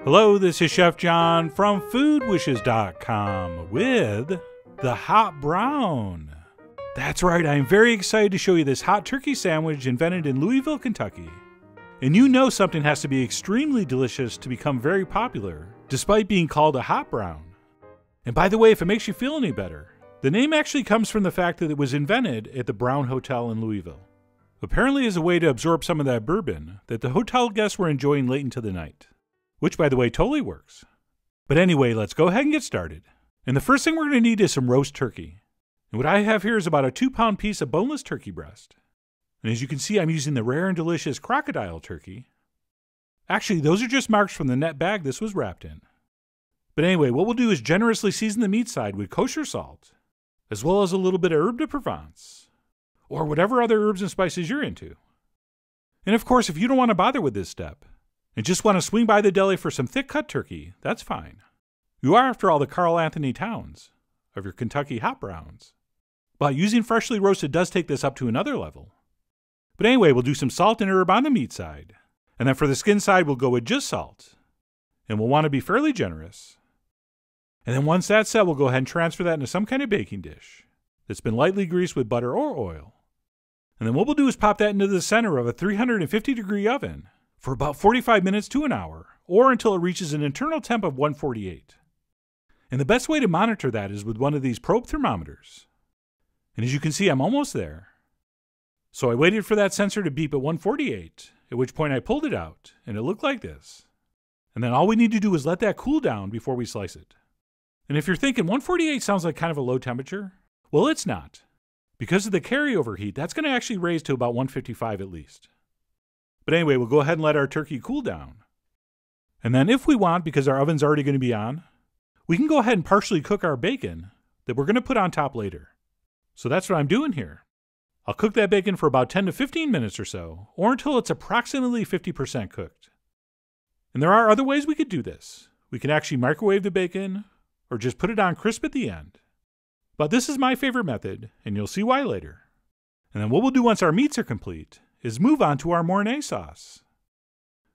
Hello, this is Chef John from foodwishes.com with the hot brown. That's right, I'm very excited to show you this hot turkey sandwich invented in Louisville, Kentucky. And you know something has to be extremely delicious to become very popular, despite being called a hot brown. And by the way, if it makes you feel any better, the name actually comes from the fact that it was invented at the Brown Hotel in Louisville. Apparently as a way to absorb some of that bourbon that the hotel guests were enjoying late into the night. Which, by the way, totally works. But anyway, let's go ahead and get started. And the first thing we're going to need is some roast turkey. And what I have here is about a 2-pound piece of boneless turkey breast. And as you can see, I'm using the rare and delicious crocodile turkey. Actually, those are just marks from the net bag this was wrapped in. But anyway, what we'll do is generously season the meat side with kosher salt, as well as a little bit of herb de Provence, or whatever other herbs and spices you're into. And of course, if you don't want to bother with this step, and just want to swing by the deli for some thick-cut turkey, that's fine. You are, after all, the Carl Anthony Towns of your Kentucky hot browns. But using freshly roasted does take this up to another level. But anyway, we'll do some salt and herb on the meat side. And then for the skin side, we'll go with just salt. And we'll want to be fairly generous. And then once that's set, we'll go ahead and transfer that into some kind of baking dish that's been lightly greased with butter or oil. And then what we'll do is pop that into the center of a 350-degree oven for about 45 minutes to an hour, or until it reaches an internal temp of 148. And the best way to monitor that is with one of these probe thermometers. And as you can see, I'm almost there. So I waited for that sensor to beep at 148, at which point I pulled it out, and it looked like this. And then all we need to do is let that cool down before we slice it. And if you're thinking 148 sounds like kind of a low temperature, well, it's not. Because of the carryover heat, that's going to actually raise to about 155 at least. But anyway, we'll go ahead and let our turkey cool down. And then if we want, because our oven's already going to be on, we can go ahead and partially cook our bacon that we're going to put on top later. So that's what I'm doing here. I'll cook that bacon for about 10 to 15 minutes or so, or until it's approximately 50% cooked. And there are other ways we could do this. We can actually microwave the bacon, or just put it on crisp at the end. But this is my favorite method, and you'll see why later. And then what we'll do once our meats are complete is move on to our Mornay sauce,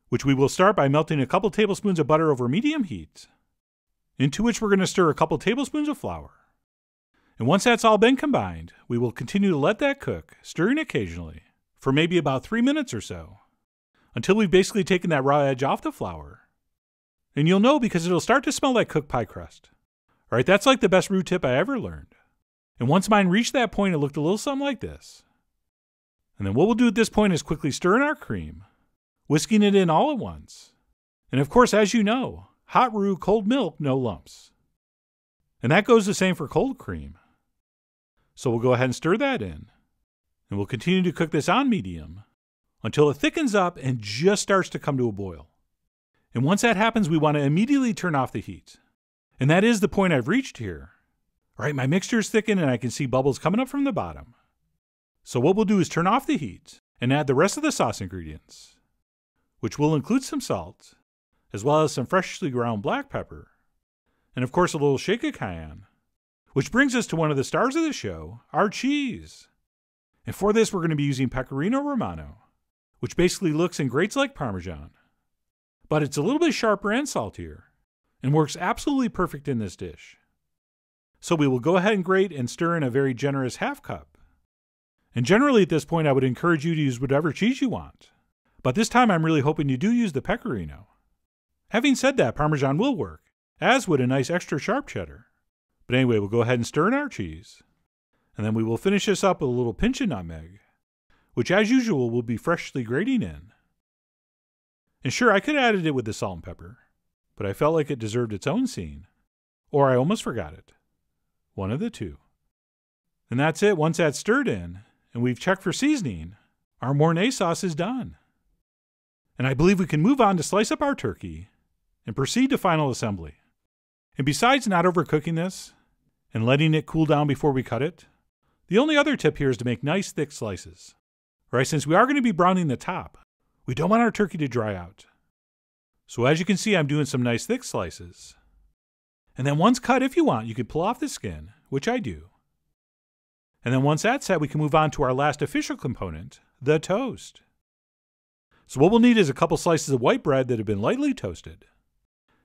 which we will start by melting a couple tablespoons of butter over medium heat, into which we're going to stir a couple tablespoons of flour. And once that's all been combined, we will continue to let that cook, stirring occasionally, for maybe about 3 minutes or so, until we've basically taken that raw edge off the flour. And you'll know because it'll start to smell like cooked pie crust. Alright, that's like the best roux tip I ever learned. And once mine reached that point, it looked a little something like this. And then what we'll do at this point is quickly stir in our cream, whisking it in all at once. And of course, as you know, hot roux, cold milk, no lumps. And that goes the same for cold cream. So we'll go ahead and stir that in. And we'll continue to cook this on medium until it thickens up and just starts to come to a boil. And once that happens, we want to immediately turn off the heat. And that is the point I've reached here. All right, my mixture is thickened and I can see bubbles coming up from the bottom. So what we'll do is turn off the heat and add the rest of the sauce ingredients, which will include some salt, as well as some freshly ground black pepper, and of course a little shake of cayenne, which brings us to one of the stars of the show, our cheese. And for this we're going to be using pecorino romano, which basically looks and grates like Parmesan, but it's a little bit sharper and saltier, and works absolutely perfect in this dish. So we will go ahead and grate and stir in a very generous half cup. And generally at this point I would encourage you to use whatever cheese you want. But this time I'm really hoping you do use the pecorino. Having said that, Parmesan will work, as would a nice extra sharp cheddar. But anyway, we'll go ahead and stir in our cheese. And then we will finish this up with a little pinch of nutmeg, which as usual we'll be freshly grating in. And sure, I could have added it with the salt and pepper, but I felt like it deserved its own scene. Or I almost forgot it. One of the two. And that's it. Once that's stirred in, and we've checked for seasoning, our Mornay sauce is done. And I believe we can move on to slice up our turkey and proceed to final assembly. And besides not overcooking this and letting it cool down before we cut it, the only other tip here is to make nice thick slices. Right, since we are going to be browning the top, we don't want our turkey to dry out. So as you can see, I'm doing some nice thick slices. And then once cut, if you want, you could pull off the skin, which I do. And then once that's set, we can move on to our last official component, the toast. So what we'll need is a couple slices of white bread that have been lightly toasted.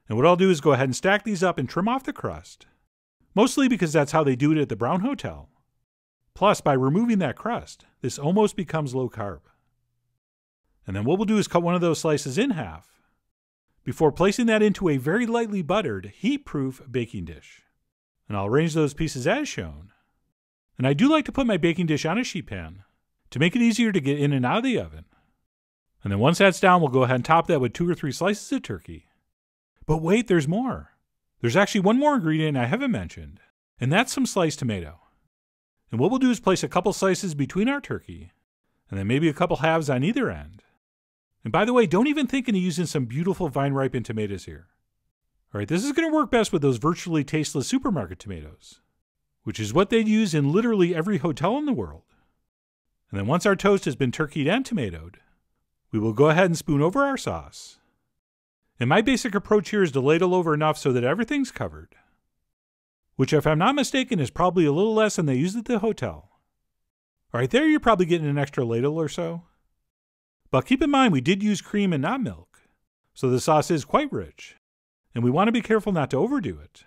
And what I'll do is go ahead and stack these up and trim off the crust. Mostly because that's how they do it at the Brown Hotel. Plus, by removing that crust, this almost becomes low carb. And then what we'll do is cut one of those slices in half before placing that into a very lightly buttered, heat-proof baking dish. And I'll arrange those pieces as shown. And I do like to put my baking dish on a sheet pan to make it easier to get in and out of the oven. And then once that's down, we'll go ahead and top that with 2 or 3 slices of turkey. But wait, there's more. There's actually one more ingredient I haven't mentioned, and that's some sliced tomato. And what we'll do is place a couple slices between our turkey, and then maybe a couple halves on either end. And by the way, don't even think of using some beautiful vine-ripened tomatoes here. All right, this is going to work best with those virtually tasteless supermarket tomatoes, which is what they'd use in literally every hotel in the world. And then once our toast has been turkeyed and tomatoed, we will go ahead and spoon over our sauce. And my basic approach here is to ladle over enough so that everything's covered, which if I'm not mistaken is probably a little less than they used at the hotel. All right, there you're probably getting an extra ladle or so. But keep in mind we did use cream and not milk, so the sauce is quite rich, and we want to be careful not to overdo it.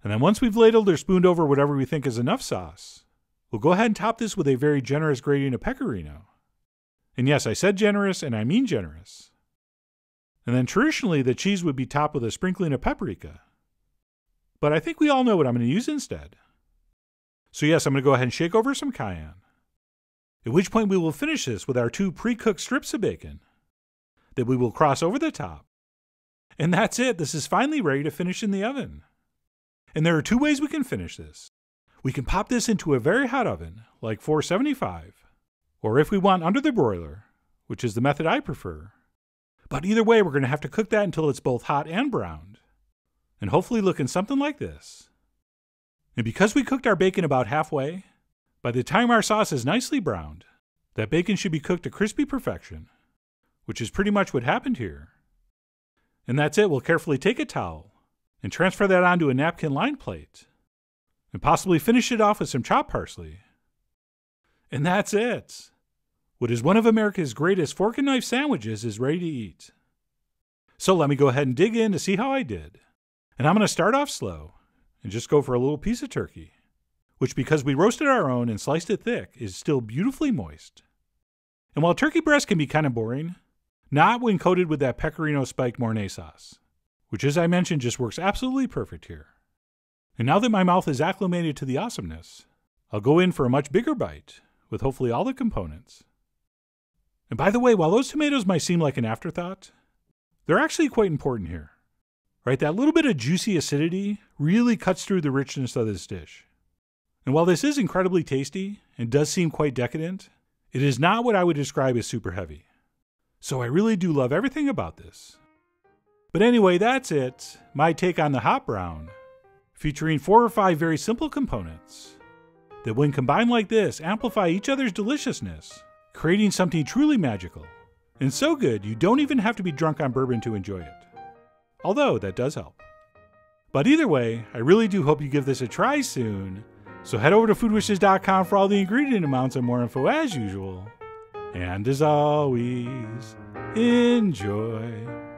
And then once we've ladled or spooned over whatever we think is enough sauce, we'll go ahead and top this with a very generous grating of pecorino. And yes, I said generous, and I mean generous. And then traditionally, the cheese would be topped with a sprinkling of paprika. But I think we all know what I'm going to use instead. So yes, I'm going to go ahead and shake over some cayenne. At which point we will finish this with our 2 pre-cooked strips of bacon that we will cross over the top. And that's it. This is finally ready to finish in the oven. And there are 2 ways we can finish this. We can pop this into a very hot oven, like 475, or if we want under the broiler, which is the method I prefer. But either way, we're going to have to cook that until it's both hot and browned, and hopefully looking something like this. And because we cooked our bacon about halfway, by the time our sauce is nicely browned, that bacon should be cooked to crispy perfection, which is pretty much what happened here. And that's it. We'll carefully take a towel and transfer that onto a napkin-lined plate, and possibly finish it off with some chopped parsley. And that's it. What is one of America's greatest fork and knife sandwiches is ready to eat. So let me go ahead and dig in to see how I did. And I'm going to start off slow and just go for a little piece of turkey, which because we roasted our own and sliced it thick is still beautifully moist. And while turkey breast can be kind of boring, not when coated with that pecorino spiked Mornay sauce, which as I mentioned just works absolutely perfect here. And now that my mouth is acclimated to the awesomeness, I'll go in for a much bigger bite with hopefully all the components. And by the way, while those tomatoes might seem like an afterthought, they're actually quite important here. Right, that little bit of juicy acidity really cuts through the richness of this dish. And while this is incredibly tasty and does seem quite decadent, it is not what I would describe as super heavy. So I really do love everything about this. But anyway, that's it. My take on the hot brown, featuring 4 or 5 very simple components that when combined like this amplify each other's deliciousness, creating something truly magical. And so good you don't even have to be drunk on bourbon to enjoy it. Although that does help. But either way, I really do hope you give this a try soon. So head over to foodwishes.com for all the ingredient amounts and more info as usual. And as always, enjoy.